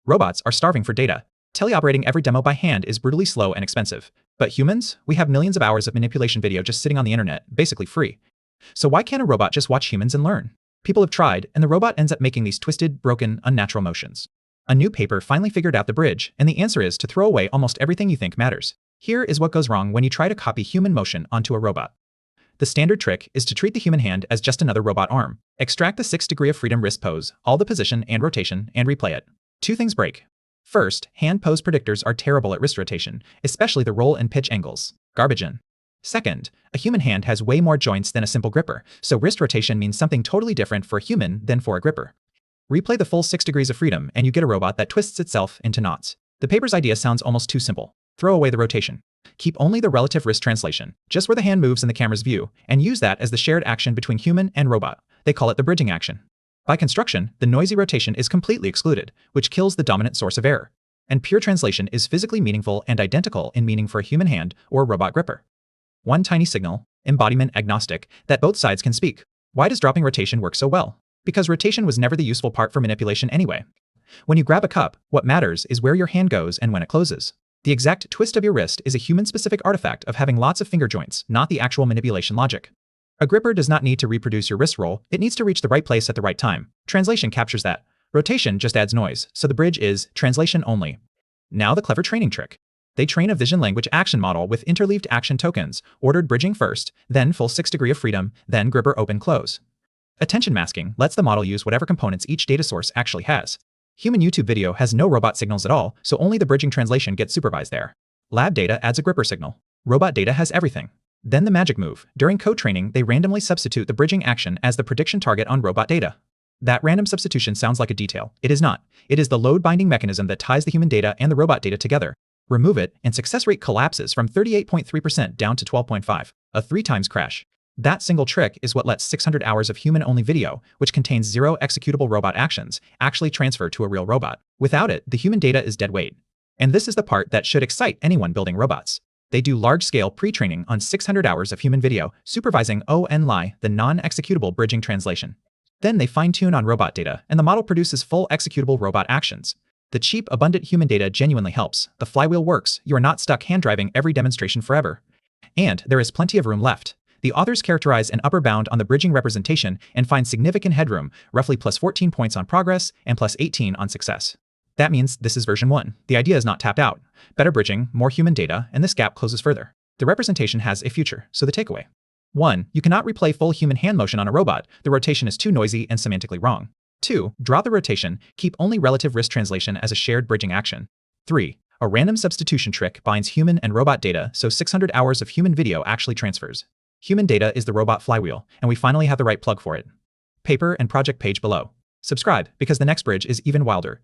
Robots are starving for data. Teleoperating every demo by hand is brutally slow and expensive. But humans, we have millions of hours of manipulation video just sitting on the internet, basically free. So why can't a robot just watch humans and learn? People have tried, and the robot ends up making these twisted, broken, unnatural motions. A new paper finally figured out the bridge, and the answer is to throw away almost everything you think matters. Here is what goes wrong when you try to copy human motion onto a robot. The standard trick is to treat the human hand as just another robot arm. Extract the 6 degree of freedom wrist pose, all the position and rotation, and replay it. Two things break. First, hand pose predictors are terrible at wrist rotation, especially the roll and pitch angles. Garbage in. Second, a human hand has way more joints than a simple gripper, so wrist rotation means something totally different for a human than for a gripper. Replay the full 6 degrees of freedom and you get a robot that twists itself into knots. The paper's idea sounds almost too simple. Throw away the rotation. Keep only the relative wrist translation, just where the hand moves in the camera's view, and use that as the shared action between human and robot. They call it the bridging action. By construction, the noisy rotation is completely excluded, which kills the dominant source of error. And pure translation is physically meaningful and identical in meaning for a human hand or a robot gripper. One tiny signal, embodiment agnostic, that both sides can speak. Why does dropping rotation work so well? Because rotation was never the useful part for manipulation anyway. When you grab a cup, what matters is where your hand goes and when it closes. The exact twist of your wrist is a human-specific artifact of having lots of finger joints, not the actual manipulation logic. A gripper does not need to reproduce your wrist roll, it needs to reach the right place at the right time. Translation captures that. Rotation just adds noise, so the bridge is translation only. Now the clever training trick. They train a vision language action model with interleaved action tokens, ordered bridging first, then full 6 degree of freedom, then gripper open close. Attention masking lets the model use whatever components each data source actually has. Human YouTube video has no robot signals at all, so only the bridging translation gets supervised there. Lab data adds a gripper signal. Robot data has everything. Then the magic move. During code training, they randomly substitute the bridging action as the prediction target on robot data. That random substitution sounds like a detail. It is not. It is the load binding mechanism that ties the human data and the robot data together. Remove it, and success rate collapses from 38.3% down to 12.5%, a 3x crash. That single trick is what lets 600 hours of human-only video, which contains 0 executable robot actions, actually transfer to a real robot. Without it, the human data is dead weight. And this is the part that should excite anyone building robots. They do large-scale pre-training on 600 hours of human video, supervising ONLI, the non-executable bridging translation. Then they fine-tune on robot data, and the model produces full executable robot actions. The cheap, abundant human data genuinely helps. The flywheel works. You are not stuck hand-driving every demonstration forever. And there is plenty of room left. The authors characterize an upper bound on the bridging representation and find significant headroom, roughly plus 14 points on progress and plus 18 on success. That means this is version 1. The idea is not tapped out. Better bridging, more human data, and this gap closes further. The representation has a future, so the takeaway. 1. You cannot replay full human hand motion on a robot. The rotation is too noisy and semantically wrong. 2. Drop the rotation, keep only relative wrist translation as a shared bridging action. 3. A random substitution trick binds human and robot data so 600 hours of human video actually transfers. Human data is the robot flywheel, and we finally have the right plug for it. Paper and project page below. Subscribe, because the next bridge is even wilder.